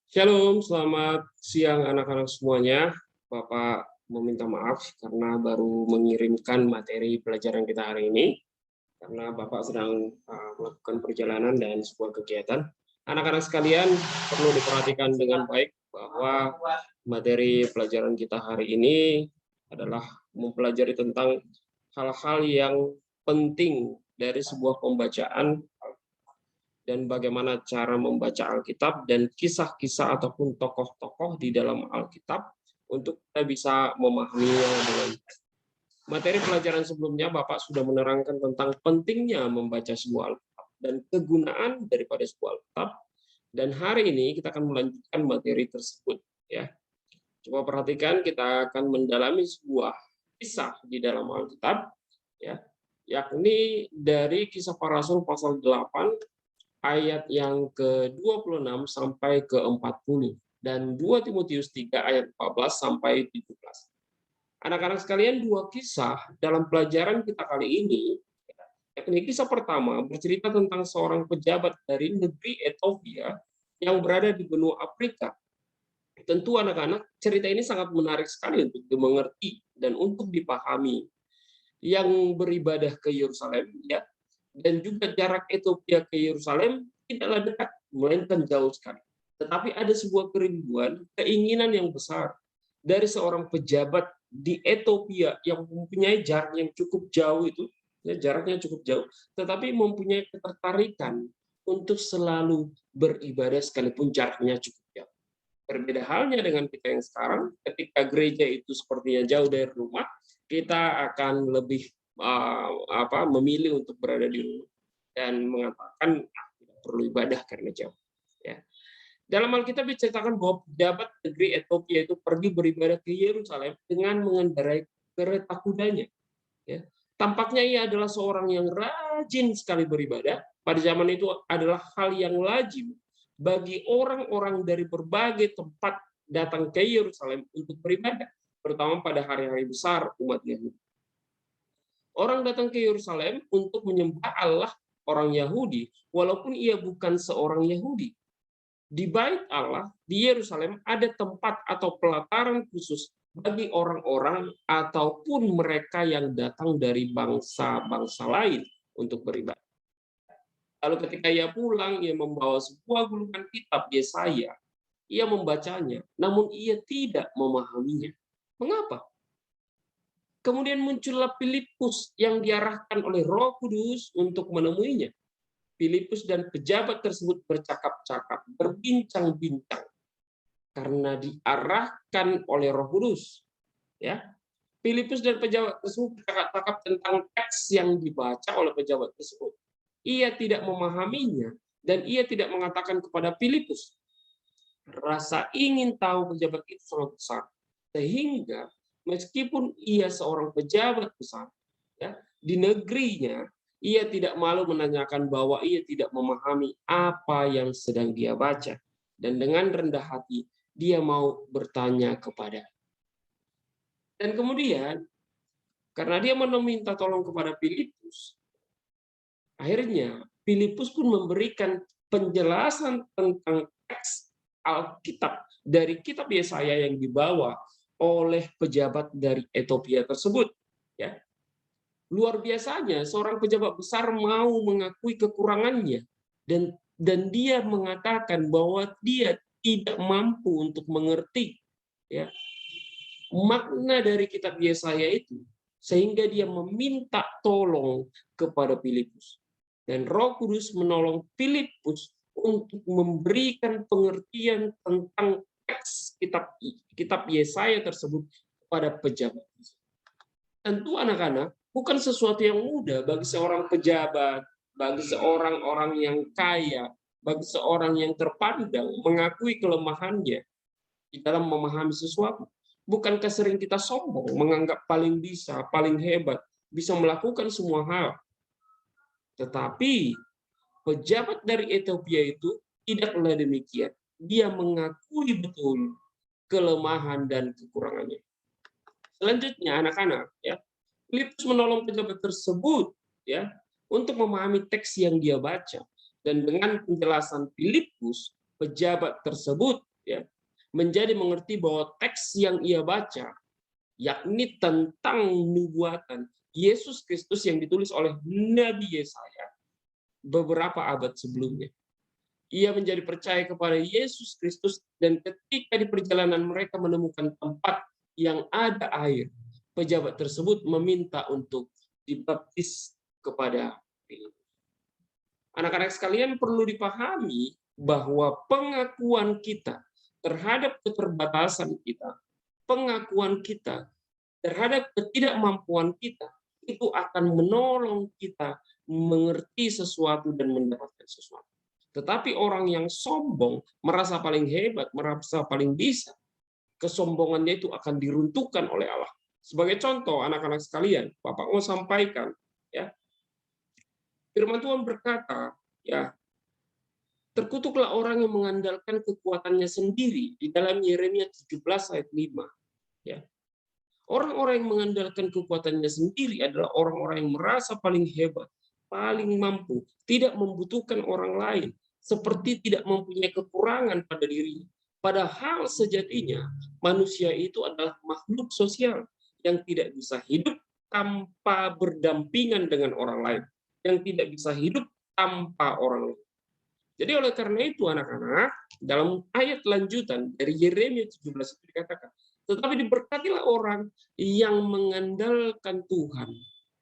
Shalom, selamat siang anak-anak semuanya. Bapak meminta maaf karena baru mengirimkan materi pelajaran kita hari ini, karena Bapak sedang melakukan perjalanan dan sebuah kegiatan. Anak-anak sekalian perlu diperhatikan dengan baik bahwa materi pelajaran kita hari ini adalah mempelajari tentang hal-hal yang penting dari sebuah pembacaan dan bagaimana cara membaca Alkitab dan kisah-kisah ataupun tokoh-tokoh di dalam Alkitab untuk kita bisa memahaminya dengan baik. Materi pelajaran sebelumnya Bapak sudah menerangkan tentang pentingnya membaca sebuah Alkitab dan kegunaan daripada sebuah Alkitab, dan hari ini kita akan melanjutkan materi tersebut ya. Coba perhatikan, kita akan mendalami sebuah kisah di dalam Alkitab ya, yakni dari Kisah Para Rasul pasal 8 ayat yang ke-26 sampai ke-40 dan 2 Timotius 3 ayat 14 sampai 17. Anak-anak sekalian, dua kisah dalam pelajaran kita kali ini, yakni kisah pertama bercerita tentang seorang pejabat dari negeri Ethiopia yang berada di benua Afrika. Tentu anak-anak, cerita ini sangat menarik sekali untuk dimengerti dan untuk dipahami. Yang beribadah ke Yerusalem ya, dan juga jarak Ethiopia ke Yerusalem tidaklah dekat, melainkan jauh sekali. Tetapi ada sebuah kerinduan, keinginan yang besar dari seorang pejabat di Ethiopia yang mempunyai jarak yang cukup jauh itu, ya, jaraknya cukup jauh, tetapi mempunyai ketertarikan untuk selalu beribadah sekalipun jaraknya cukup jauh. Berbeda halnya dengan kita yang sekarang, ketika gereja itu sepertinya jauh dari rumah, kita akan lebih memilih untuk berada di rumah dan mengatakan tidak perlu ibadah karena jauh. Ya. Dalam Alkitab diceritakan bahwa pejabat negeri Ethiopia itu pergi beribadah ke Yerusalem dengan mengendarai kereta kudanya. Ya. Tampaknya ia adalah seorang yang rajin sekali beribadah. Pada zaman itu adalah hal yang lazim bagi orang-orang dari berbagai tempat datang ke Yerusalem untuk beribadah, terutama pada hari-hari besar umat Yahudi. Orang datang ke Yerusalem untuk menyembah Allah orang Yahudi, walaupun ia bukan seorang Yahudi. Di Bait Allah di Yerusalem ada tempat atau pelataran khusus bagi orang-orang ataupun mereka yang datang dari bangsa-bangsa lain untuk beribadah. Lalu ketika ia pulang, ia membawa sebuah gulungan kitab Yesaya. Ia membacanya, namun ia tidak memahaminya. Mengapa? Kemudian muncullah Filipus yang diarahkan oleh Roh Kudus untuk menemuinya. Filipus dan pejabat tersebut bercakap-cakap, berbincang-bincang karena diarahkan oleh Roh Kudus. Ya, Filipus dan pejabat tersebut bercakap-cakap tentang teks yang dibaca oleh pejabat tersebut. Ia tidak memahaminya dan ia tidak mengatakan kepada Filipus. Rasa ingin tahu pejabat itu sangat besar, sehingga meskipun ia seorang pejabat besar ya, di negerinya, ia tidak malu menanyakan bahwa ia tidak memahami apa yang sedang dia baca, dan dengan rendah hati dia mau bertanya kepada. Dan kemudian karena dia meminta tolong kepada Filipus, akhirnya Filipus pun memberikan penjelasan tentang teks Alkitab dari kitab Yesaya yang dibawa oleh pejabat dari Ethiopia tersebut. Ya, luar biasanya seorang pejabat besar mau mengakui kekurangannya dan dia mengatakan bahwa dia tidak mampu untuk mengerti ya makna dari kitab Yesaya itu, sehingga dia meminta tolong kepada Filipus. Dan Roh Kudus menolong Filipus untuk memberikan pengertian tentang teks kitab Yesaya tersebut kepada pejabat. Tentu anak-anak, bukan sesuatu yang mudah bagi seorang pejabat, bagi seorang orang yang kaya, bagi seorang yang terpandang mengakui kelemahannya di dalam memahami sesuatu. Bukankah sering kita sombong, menganggap paling bisa, paling hebat, bisa melakukan semua hal. Tetapi pejabat dari Ethiopia itu tidaklah demikian. Dia mengakui betul kelemahan dan kekurangannya. Selanjutnya anak-anak, ya, Filipus menolong pejabat tersebut ya untuk memahami teks yang dia baca, dan dengan penjelasan Filipus, pejabat tersebut ya, menjadi mengerti bahwa teks yang ia baca, yakni tentang nubuatan Yesus Kristus yang ditulis oleh Nabi Yesaya beberapa abad sebelumnya. Ia menjadi percaya kepada Yesus Kristus, dan ketika di perjalanan mereka menemukan tempat yang ada air, pejabat tersebut meminta untuk dibaptis kepada Filipus. Anak-anak sekalian, perlu dipahami bahwa pengakuan kita terhadap keterbatasan kita, pengakuan kita terhadap ketidakmampuan kita, itu akan menolong kita mengerti sesuatu dan mendapatkan sesuatu. Tetapi orang yang sombong, merasa paling hebat, merasa paling bisa, kesombongannya itu akan diruntuhkan oleh Allah. Sebagai contoh, anak-anak sekalian, Bapak mau sampaikan, ya, firman Tuhan berkata, ya, terkutuklah orang yang mengandalkan kekuatannya sendiri di dalam Yeremia 17 ayat 5. Ya. Orang-orang yang mengandalkan kekuatannya sendiri adalah orang-orang yang merasa paling hebat, paling mampu, tidak membutuhkan orang lain, seperti tidak mempunyai kekurangan pada dirinya. Padahal sejatinya manusia itu adalah makhluk sosial yang tidak bisa hidup tanpa berdampingan dengan orang lain, yang tidak bisa hidup tanpa orang lain. Jadi oleh karena itu anak-anak, dalam ayat lanjutan dari Yeremia 17 itu dikatakan, tetapi diberkatilah orang yang mengandalkan Tuhan,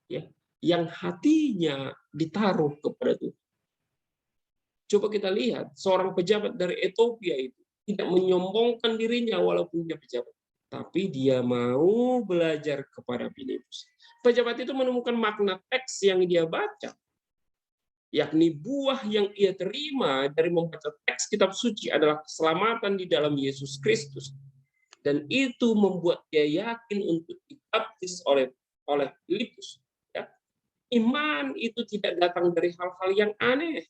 ya, yang hatinya ditaruh kepada Tuhan. Coba kita lihat, seorang pejabat dari Ethiopia itu tidak menyombongkan dirinya walaupun dia pejabat, tapi dia mau belajar kepada Filipus. Pejabat itu menemukan makna teks yang dia baca, yakni buah yang ia terima dari membaca teks kitab suci adalah keselamatan di dalam Yesus Kristus. Dan itu membuat dia yakin untuk dibaptis oleh Filipus. Ya. Iman itu tidak datang dari hal-hal yang aneh.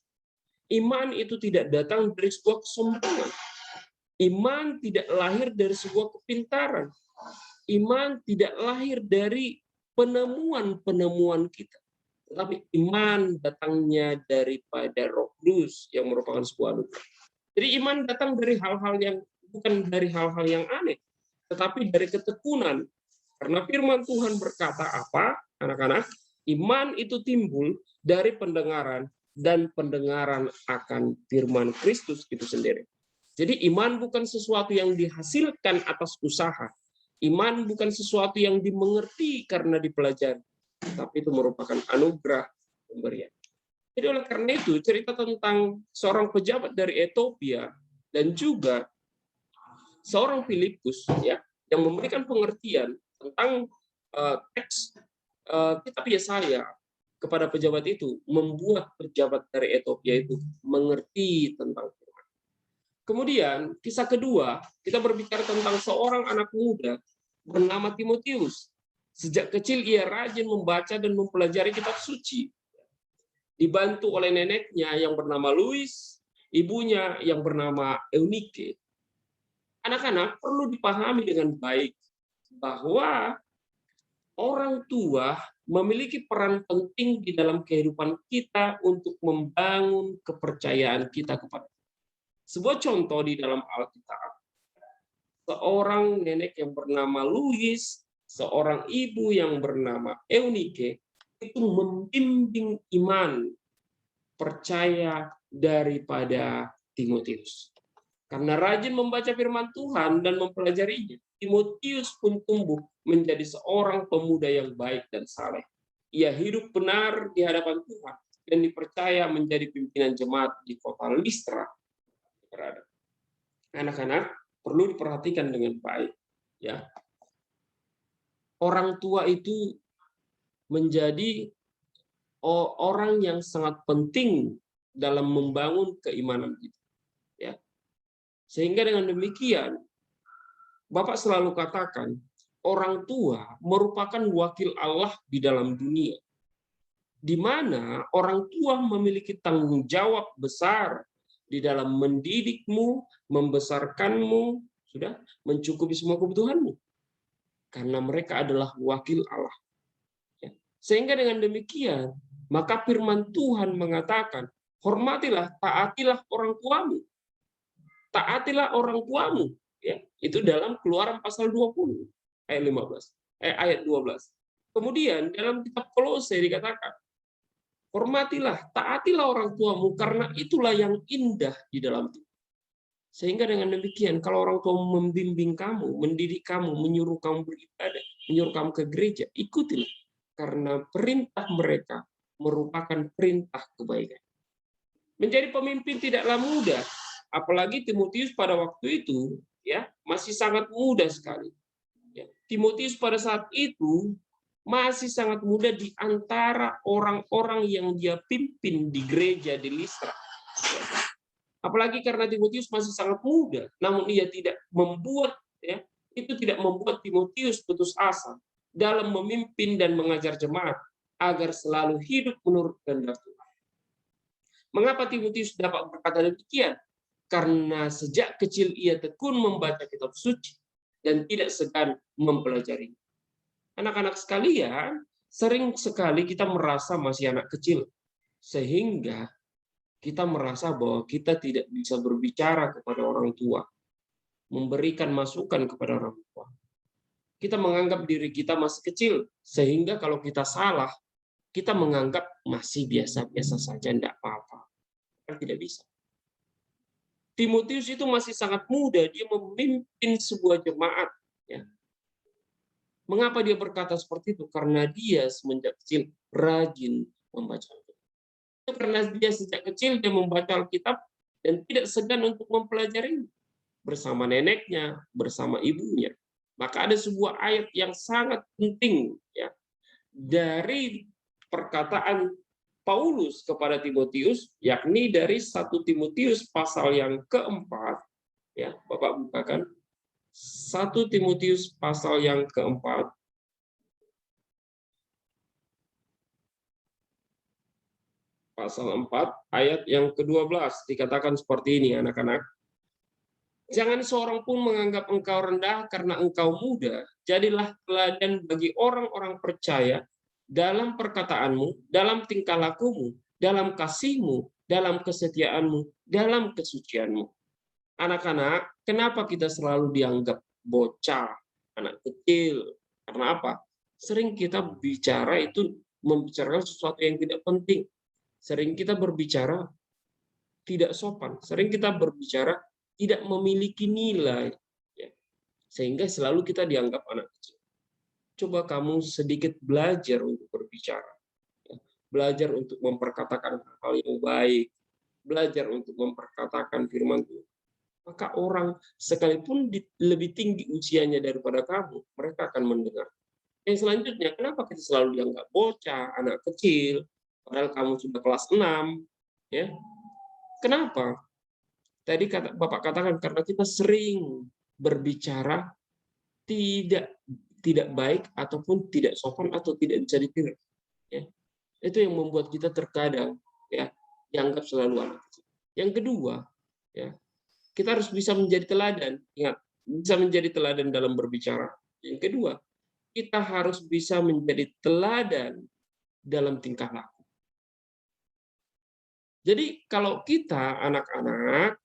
Iman itu tidak datang dari sebuah kesombongan. Iman tidak lahir dari sebuah kepintaran. Iman tidak lahir dari penemuan-penemuan kita. Tetapi iman datangnya daripada Roh Kudus yang merupakan sebuah anugerah. Jadi iman datang dari hal-hal yang bukan dari hal-hal yang aneh, tetapi dari ketekunan. Karena firman Tuhan berkata apa, anak-anak? Iman itu timbul dari pendengaran, dan pendengaran akan firman Kristus itu sendiri. Jadi iman bukan sesuatu yang dihasilkan atas usaha. Iman bukan sesuatu yang dimengerti karena dipelajari, tapi itu merupakan anugerah pemberian. Jadi oleh karena itu, cerita tentang seorang pejabat dari Ethiopia dan juga seorang Filipus, ya, yang memberikan pengertian tentang teks kitab Yesaya kepada pejabat itu, membuat pejabat dari Ethiopia itu mengerti tentang firman. Kemudian kisah kedua, kita berbicara tentang seorang anak muda bernama Timotius. Sejak kecil ia rajin membaca dan mempelajari kitab suci. Dibantu oleh neneknya yang bernama Louis, ibunya yang bernama Eunike. Anak-anak perlu dipahami dengan baik bahwa orang tua memiliki peran penting di dalam kehidupan kita untuk membangun kepercayaan kita kepada Tuhan. Sebuah contoh di dalam Alkitab, seorang nenek yang bernama Louis, seorang ibu yang bernama Eunike, itu membimbing iman percaya daripada Timotius. Karena rajin membaca firman Tuhan dan mempelajarinya, Timotius pun tumbuh menjadi seorang pemuda yang baik dan saleh. Ia hidup benar di hadapan Tuhan dan dipercaya menjadi pimpinan jemaat di kota Listra. Anak-anak perlu diperhatikan dengan baik. Ya, orang tua itu menjadi orang yang sangat penting dalam membangun keimanan kita. Ya. Sehingga dengan demikian, Bapak selalu katakan, orang tua merupakan wakil Allah di dalam dunia, di mana orang tua memiliki tanggung jawab besar di dalam mendidikmu, membesarkanmu, sudah mencukupi semua kebutuhanmu, karena mereka adalah wakil Allah. Sehingga dengan demikian, maka firman Tuhan mengatakan, hormatilah, taatilah orang tuamu. taatilah orang tuamu. Ya, itu dalam Keluaran pasal 20 ayat 15, ayat 12. Kemudian dalam kitab Kolose dikatakan, hormatilah, taatilah orang tuamu karena itulah yang indah di dalam Tuhan. Sehingga dengan demikian, kalau orang tua membimbing kamu, mendidik kamu, menyuruh kamu beribadah, menyuruh kamu ke gereja, ikutilah. Karena perintah mereka merupakan perintah kebaikan. Menjadi pemimpin tidaklah mudah, apalagi Timotius pada waktu itu ya masih sangat muda sekali. Ya, Timotius pada saat itu masih sangat muda di antara orang-orang yang dia pimpin di gereja di Listra. Apalagi karena Timotius masih sangat muda, namun ia tidak membuat itu tidak membuat Timotius putus asa dalam memimpin dan mengajar jemaat agar selalu hidup menurut kehendak Tuhan. Mengapa Timotius dapat berkata demikian? Karena sejak kecil ia tekun membaca kitab suci dan tidak segan mempelajari. Anak-anak sekalian, sering sekali kita merasa masih anak kecil, sehingga kita merasa bahwa kita tidak bisa berbicara kepada orang tua, memberikan masukan kepada orang tua. Kita menganggap diri kita masih kecil, sehingga kalau kita salah, kita menganggap masih biasa-biasa saja, tidak apa-apa. Kan tidak bisa. Timotius itu masih sangat muda, dia memimpin sebuah jemaat. Ya. Mengapa dia berkata seperti itu? Karena dia semenjak kecil rajin membaca Alkitab. Karena dia sejak kecil dia membaca Alkitab dan tidak segan untuk mempelajari bersama neneknya, bersama ibunya. Maka ada sebuah ayat yang sangat penting ya dari perkataan Paulus kepada Timotius, yakni dari 1 Timotius pasal yang keempat, ya Bapak bukakan 1 Timotius pasal yang keempat, pasal 4 ayat yang ke-12 dikatakan seperti ini, anak-anak. Jangan seorang pun menganggap engkau rendah karena engkau muda. Jadilah teladan bagi orang-orang percaya dalam perkataanmu, dalam tingkah lakumu, dalam kasihmu, dalam kesetiaanmu, dalam kesucianmu. Anak-anak, kenapa kita selalu dianggap bocah, anak kecil? Karena apa? Sering kita bicara itu membicarakan sesuatu yang tidak penting. Sering kita berbicara tidak sopan. Sering kita berbicara tidak memiliki nilai, sehingga selalu kita dianggap anak kecil. Coba kamu sedikit belajar untuk berbicara, belajar untuk memperkatakan hal yang baik, belajar untuk memperkatakan firman Tuhan. Maka orang sekalipun lebih tinggi usianya daripada kamu, mereka akan mendengar. Yang selanjutnya, kenapa kita selalu dianggap bocah, anak kecil, padahal kamu sudah kelas 6, ya? Kenapa? Tadi Bapak katakan karena kita sering berbicara tidak baik ataupun tidak sopan atau tidak bisa ditiru. Ya. Itu yang membuat kita terkadang ya dianggap selalu anak kecil. Yang kedua, ya kita harus bisa menjadi teladan. Ingat, bisa menjadi teladan dalam berbicara. Yang kedua, kita harus bisa menjadi teladan dalam tingkah laku. Jadi kalau kita anak-anak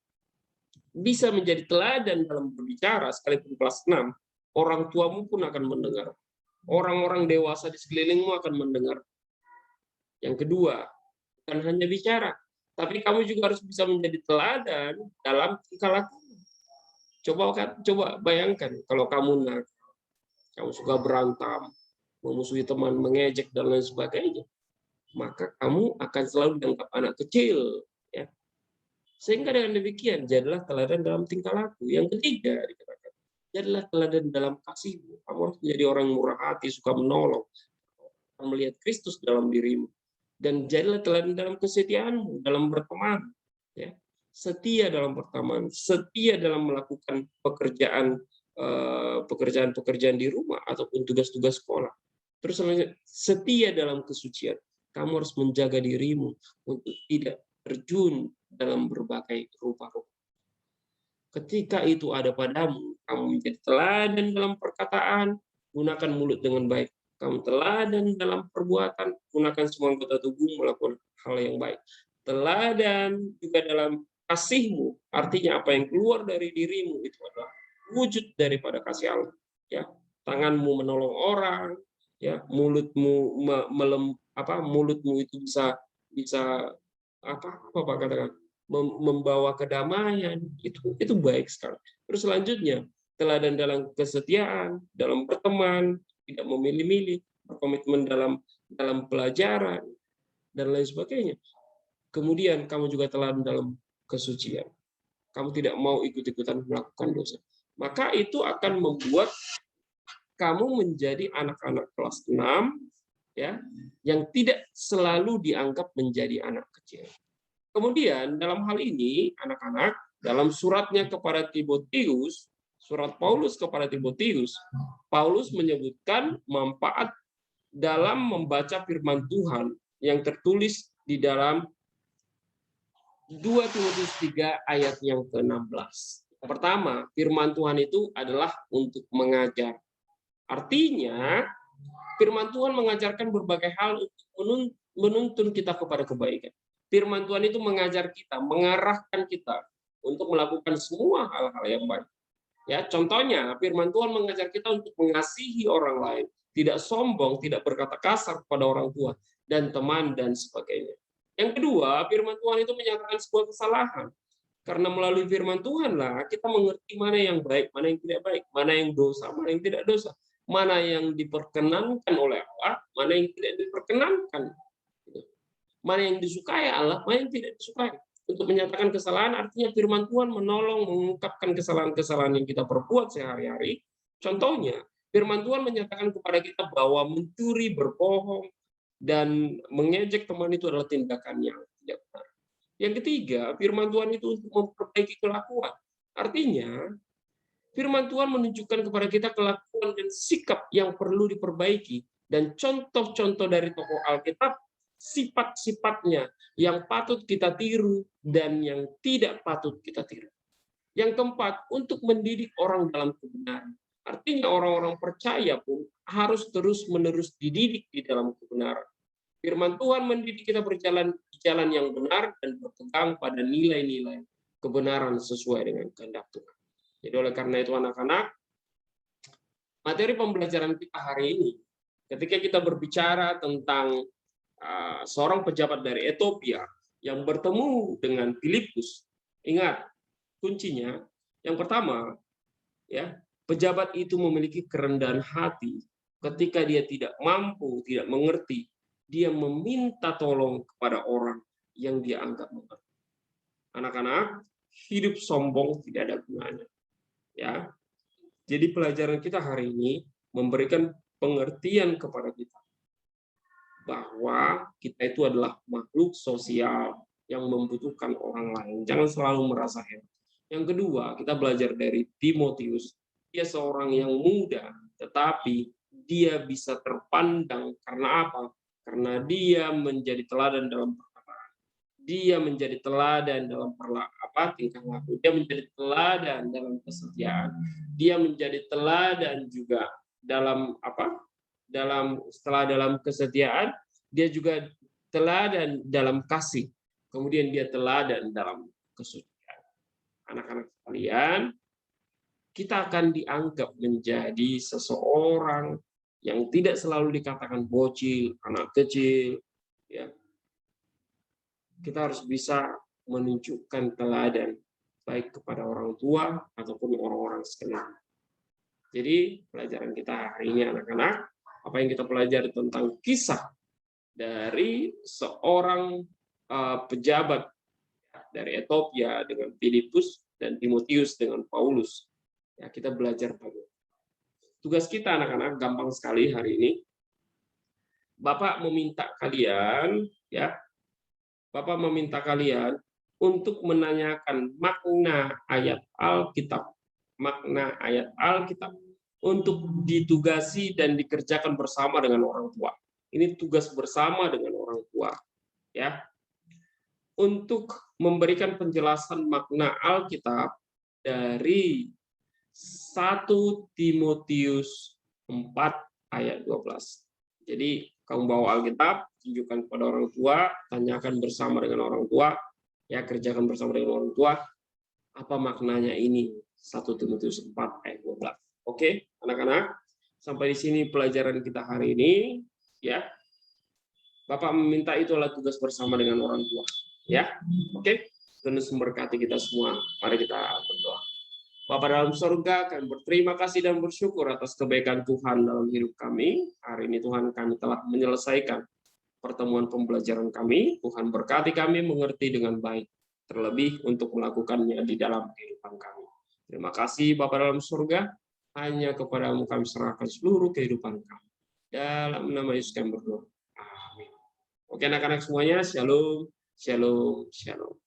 bisa menjadi teladan dalam berbicara, sekalipun kelas 6, orang tuamu pun akan mendengar. Orang-orang dewasa di sekelilingmu akan mendengar. Yang kedua, bukan hanya bicara, tapi kamu juga harus bisa menjadi teladan dalam tingkah laku. Coba bayangkan kalau kamu nakal, kamu suka berantem, memusuhi teman, mengejek dan lain sebagainya, maka kamu akan selalu dianggap anak kecil. Ya. Sehingga dengan demikian, jadilah teladan dalam tingkah laku. Yang ketiga, dikatakan, jadilah teladan dalam kasihmu. Kamu harus menjadi orang yang murah hati, suka menolong, melihat Kristus dalam dirimu. Dan jadilah teladan dalam kesetiaanmu, dalam berteman. Ya. Setia dalam berteman, setia dalam melakukan pekerjaan di rumah, ataupun tugas-tugas sekolah. Terus setia dalam kesucian. Kamu harus menjaga dirimu untuk tidak terjun dalam berbagai rupa-rupa. Ketika itu ada padamu, kamu menjadi teladan dalam perkataan, gunakan mulut dengan baik. Kamu teladan dalam perbuatan, gunakan semua anggota tubuh melakukan hal yang baik. Teladan juga dalam kasihmu, artinya apa yang keluar dari dirimu itu adalah wujud daripada kasih Allah. Ya, tanganmu menolong orang, ya, mulutmu itu bisa bisa apa katakan membawa kedamaian, itu baik sekali. Terus selanjutnya, teladan dalam kesetiaan, dalam berteman, tidak memilih-milih, berkomitmen dalam pelajaran dan lain sebagainya. Kemudian kamu juga teladan dalam kesucian. Kamu tidak mau ikut-ikutan melakukan dosa. Maka itu akan membuat kamu menjadi anak-anak kelas 6 ya, yang tidak selalu dianggap menjadi anak kecil. Kemudian dalam hal ini anak-anak, dalam suratnya kepada Timotius, surat Paulus kepada Timotius, Paulus menyebutkan manfaat dalam membaca firman Tuhan yang tertulis di dalam 2 Timotius 3 ayat yang ke-16. Pertama, firman Tuhan itu adalah untuk mengajar. Artinya, firman Tuhan mengajarkan berbagai hal untuk menuntun kita kepada kebaikan. Firman Tuhan itu mengajar kita, mengarahkan kita untuk melakukan semua hal-hal yang baik. Ya, contohnya, firman Tuhan mengajar kita untuk mengasihi orang lain, tidak sombong, tidak berkata kasar kepada orang tua dan teman dan sebagainya. Yang kedua, firman Tuhan itu menyatakan sebuah kesalahan. Karena melalui firman Tuhanlah kita mengerti mana yang baik, mana yang tidak baik, mana yang dosa, mana yang tidak dosa, mana yang diperkenankan oleh Allah, mana yang tidak diperkenankan. Mana yang disukai Allah, mana yang tidak disukai. Untuk menyatakan kesalahan artinya firman Tuhan menolong mengungkapkan kesalahan-kesalahan yang kita perbuat sehari-hari. Contohnya, firman Tuhan menyatakan kepada kita bahwa mencuri, berbohong, dan mengejek teman itu adalah tindakan yang tidak benar. Yang ketiga, firman Tuhan itu untuk memperbaiki kelakuan. Artinya, firman Tuhan menunjukkan kepada kita kelakuan dan sikap yang perlu diperbaiki. Dan contoh-contoh dari tokoh Alkitab, sifat-sifatnya yang patut kita tiru dan yang tidak patut kita tiru. Yang keempat, untuk mendidik orang dalam kebenaran. Artinya orang-orang percaya pun harus terus-menerus dididik di dalam kebenaran. Firman Tuhan mendidik kita berjalan di jalan yang benar dan berpegang pada nilai-nilai kebenaran sesuai dengan kehendak Tuhan. Jadi oleh karena itu anak-anak, materi pembelajaran kita hari ini, ketika kita berbicara tentang seorang pejabat dari Ethiopia yang bertemu dengan Filipus, ingat kuncinya yang pertama, ya, pejabat itu memiliki kerendahan hati ketika dia tidak mampu, tidak mengerti, dia meminta tolong kepada orang yang dia anggap mengerti. Anak-anak, hidup sombong tidak ada gunanya. Ya, jadi pelajaran kita hari ini memberikan pengertian kepada kita bahwa kita itu adalah makhluk sosial yang membutuhkan orang lain. Jangan selalu merasa hebat. Yang kedua, kita belajar dari Timotius. Dia seorang yang muda, tetapi dia bisa terpandang karena apa? Karena dia menjadi teladan dalam perkataan. Dia menjadi teladan dalam tingkah laku. Dia menjadi teladan dalam kesetiaan. Dia menjadi teladan juga dalam setelah dalam kesetiaan, dia juga teladan dalam kasih. Kemudian dia teladan dalam kesucian. Anak-anak sekalian, kita akan dianggap menjadi seseorang yang tidak selalu dikatakan bocil, anak kecil. Ya. Kita harus bisa menunjukkan teladan baik kepada orang tua ataupun orang-orang sekeliling. Jadi pelajaran kita hari ini anak-anak, apa yang kita pelajari tentang kisah dari seorang pejabat dari Ethiopia dengan Filipus dan Timotius dengan Paulus. Ya, kita belajar banyak. Tugas kita anak-anak gampang sekali hari ini. Bapak meminta kalian, ya, Bapak meminta kalian untuk menanyakan makna ayat Alkitab, untuk ditugasi dan dikerjakan bersama dengan orang tua. Ini tugas bersama dengan orang tua, ya. Untuk memberikan penjelasan makna Alkitab dari 1 Timotius 4 ayat 12. Jadi kamu bawa Alkitab, tunjukkan kepada orang tua, tanyakan bersama dengan orang tua, Ya, kerjakan bersama dengan orang tua. Apa maknanya ini? 1 Timotius 4 ayat 12. Oke, anak-anak, sampai di sini pelajaran kita hari ini. Ya, Bapak meminta itu adalah tugas bersama dengan orang tua. Ya, oke. Tuhan memberkati kita semua. Mari kita berdoa. Bapa dalam surga, kami berterima kasih dan bersyukur atas kebaikan Tuhan dalam hidup kami. Hari ini Tuhan, kami telah menyelesaikan pertemuan pembelajaran kami. Tuhan berkati kami mengerti dengan baik, terlebih untuk melakukannya di dalam kehidupan kami. Terima kasih Bapa dalam surga, hanya kepadamu kami serahkan seluruh kehidupan kami. Dalam nama Yesus kami berdoa. Amin. Oke anak-anak semuanya, shalom, shalom, shalom.